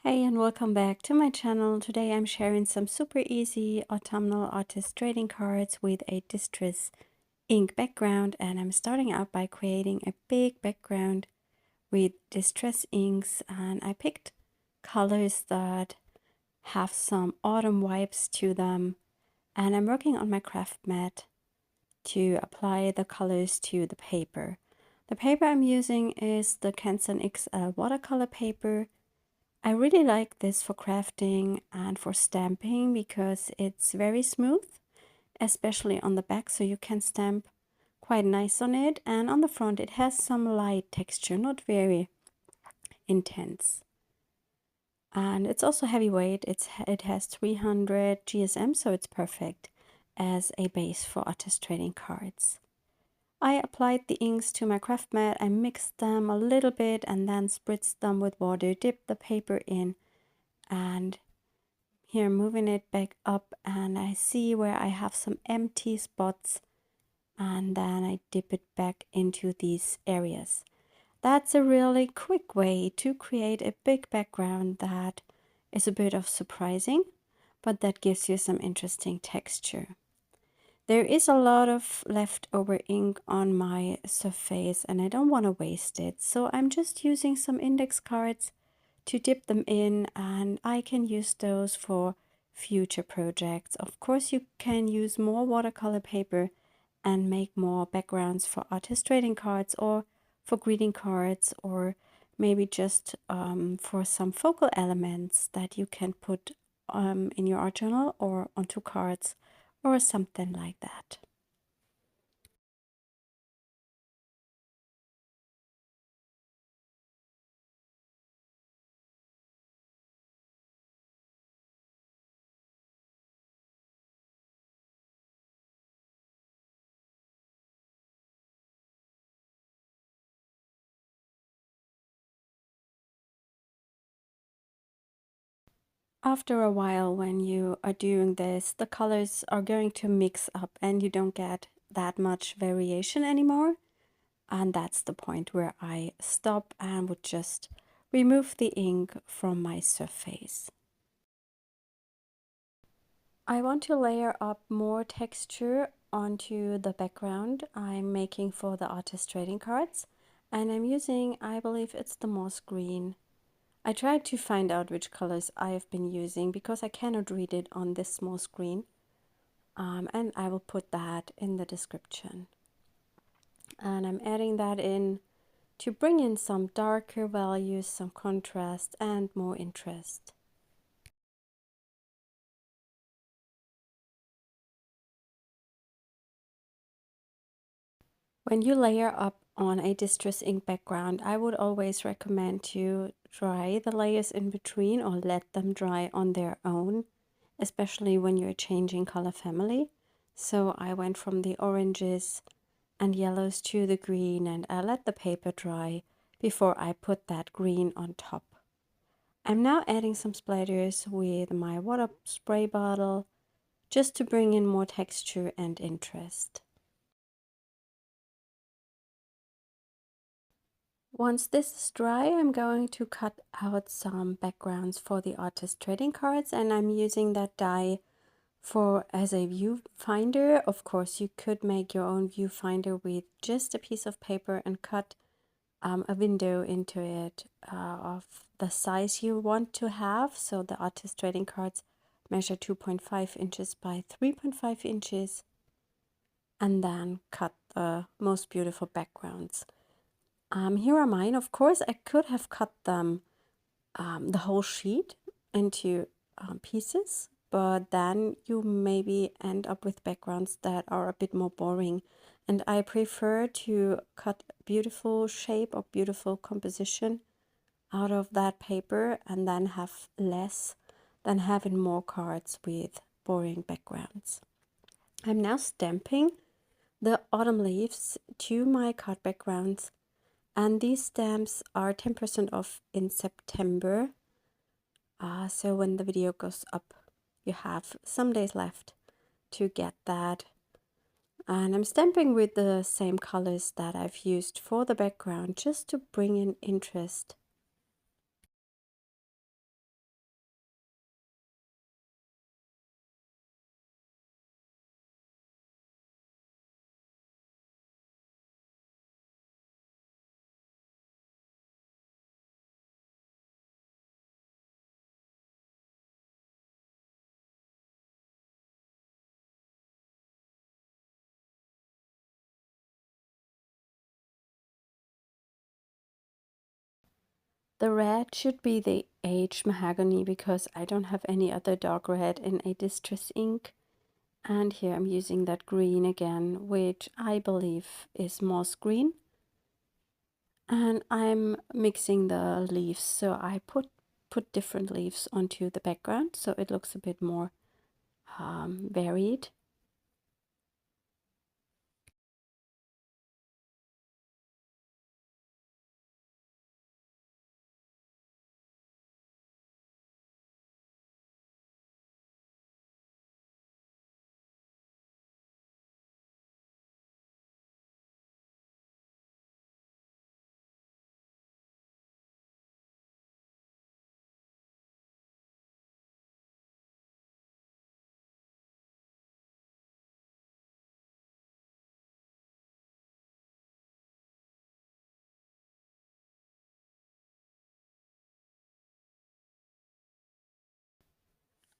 Hey and welcome back to my channel. Today I'm sharing some super easy autumnal artist trading cards with a Distress ink background, and I'm starting out by creating a big background with Distress inks, and I picked colors that have some autumn vibes to them, and I'm working on my craft mat to apply the colors to the paper. The paper I'm using is the Canson XL watercolor paper. I really like this for crafting and for stamping because it's very smooth, especially on the back, so you can stamp quite nice on it, and on the front it has some light texture, not very intense. And it's also heavyweight. It has 300 GSM, so it's perfect as a base for artist trading cards. I applied the inks to my craft mat. I mixed them a little bit and then spritzed them with water, dipped the paper in, and here moving it back up, and I see where I have some empty spots, and then I dip it back into these areas. That's a really quick way to create a big background that is a bit of surprising, but that gives you some interesting texture. There is a lot of leftover ink on my surface and I don't want to waste it, so I'm just using some index cards to dip them in, and I can use those for future projects. Of course, you can use more watercolor paper and make more backgrounds for artist trading cards or for greeting cards, or maybe just for some focal elements that you can put in your art journal or onto cards or something like that. After a while, when you are doing this, the colors are going to mix up and you don't get that much variation anymore. And that's the point where I stop and would just remove the ink from my surface. I want to layer up more texture onto the background I'm making for the artist trading cards. And I'm using, I believe it's the moss green. I tried to find out which colors I have been using because I cannot read it on this small screen. And I will put that in the description. And I'm adding that in to bring in some darker values, some contrast, and more interest. When you layer up on a Distress ink background, I would always recommend to dry the layers in between or let them dry on their own, especially when you're changing color family. So I went from the oranges and yellows to the green, and I let the paper dry before I put that green on top. I'm now adding some splatters with my water spray bottle just to bring in more texture and interest. Once this is dry, I'm going to cut out some backgrounds for the artist trading cards, and I'm using that die for as a viewfinder. Of course, you could make your own viewfinder with just a piece of paper and cut a window into it of the size you want to have. So the artist trading cards measure 2.5 inches by 3.5 inches, and then cut the most beautiful backgrounds. Here are mine. Of course, I could have cut them the whole sheet into pieces, but then you maybe end up with backgrounds that are a bit more boring. And I prefer to cut beautiful shape or beautiful composition out of that paper and then have less than having more cards with boring backgrounds. I'm now stamping the autumn leaves to my card backgrounds, and these stamps are 10% off in September. So when the video goes up, you have some days left to get that. And I'm stamping with the same colors that I've used for the background just to bring in interest. The red should be the aged mahogany because I don't have any other dark red in a Distress ink. And here I'm using that green again, which I believe is moss green. And I'm mixing the leaves, so I put different leaves onto the background so it looks a bit more varied.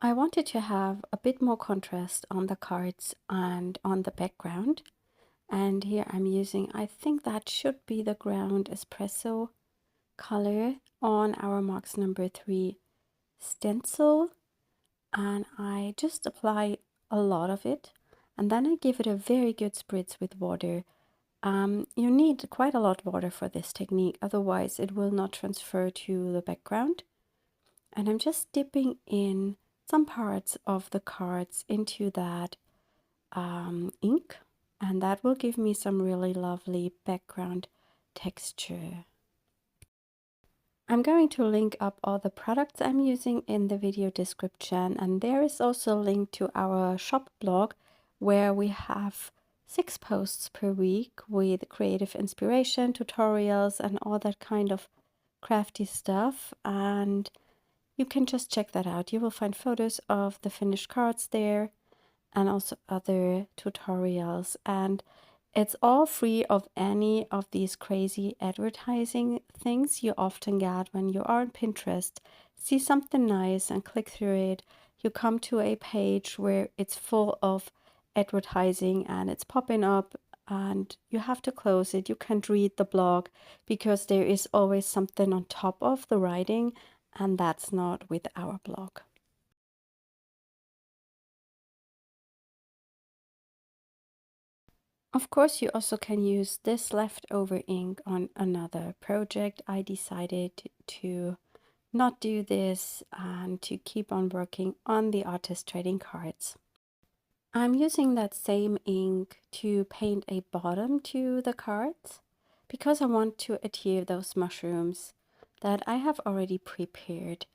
I wanted to have a bit more contrast on the cards and on the background. And here I'm using, I think that should be the ground espresso color on our marks number 3 stencil. And I just apply a lot of it. And then I give it a very good spritz with water. You need quite a lot of water for this technique, otherwise it will not transfer to the background. And I'm just dipping in some parts of the cards into that ink, and that will give me some really lovely background texture. I'm going to link up all the products I'm using in the video description, and there is also a link to our shop blog where we have 6 posts per week with creative inspiration, tutorials, and all that kind of crafty stuff. And you can just check that out. You will find photos of the finished cards there and also other tutorials. And it's all free of any of these crazy advertising things you often get when you are on Pinterest. See something nice and click through it. You come to a page where it's full of advertising and it's popping up and you have to close it. You can't read the blog because there is always something on top of the writing, and that's not with our blog. Of course, you also can use this leftover ink on another project. I decided to not do this and to keep on working on the artist trading cards. I'm using that same ink to paint a bottom to the cards because I want to adhere those mushrooms that I have already prepared.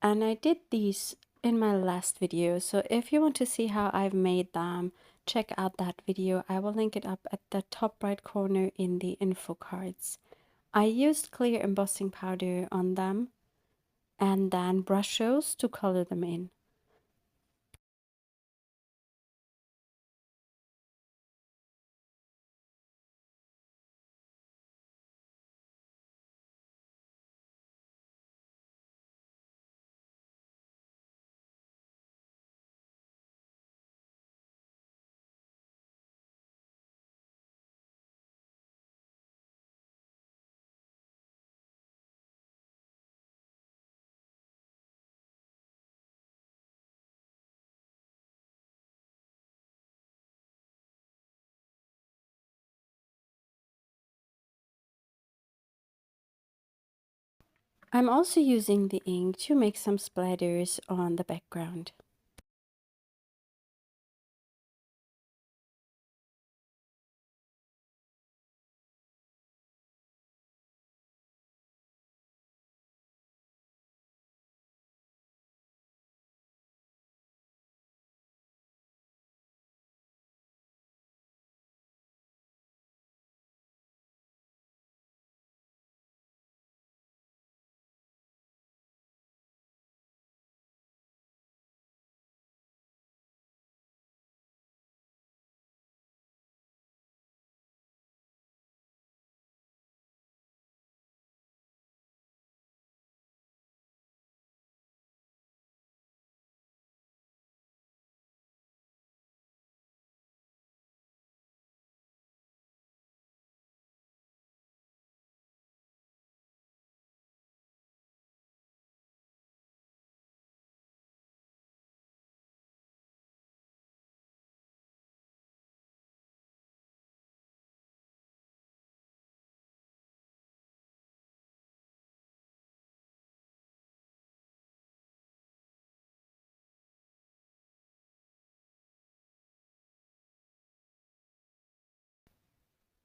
And I did these in my last video, so if you want to see how I've made them, check out that video. I will link it up at the top right corner in the info cards. I used clear embossing powder on them and then Brushos to color them in. I'm also using the ink to make some splatters on the background.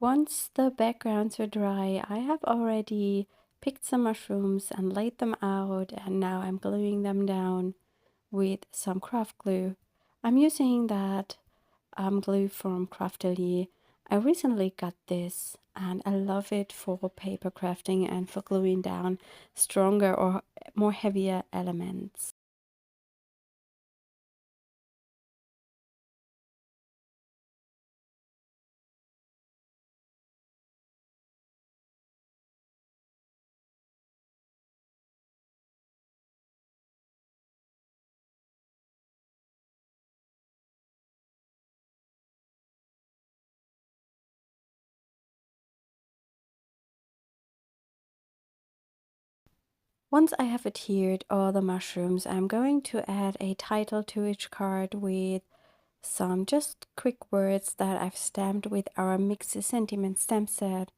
Once the backgrounds are dry, I have already picked some mushrooms and laid them out, and now I'm gluing them down with some craft glue. I'm using that glue from Craftelier. I recently got this and I love it for paper crafting and for gluing down stronger or more heavier elements. Once I have adhered all the mushrooms, I'm going to add a title to each card with some just quick words that I've stamped with our Mix Sentiment stamp set,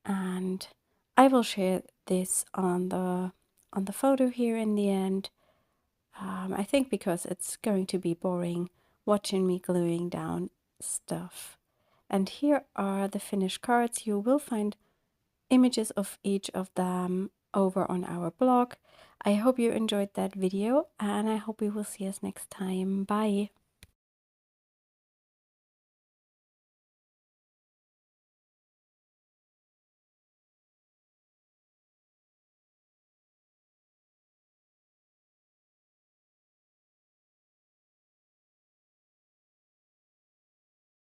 and I will share this on the photo here in the end. I think because it's going to be boring watching me gluing down stuff. And here are the finished cards. You will find images of each of them over on our blog. I hope you enjoyed that video and I hope we will see us next time. Bye!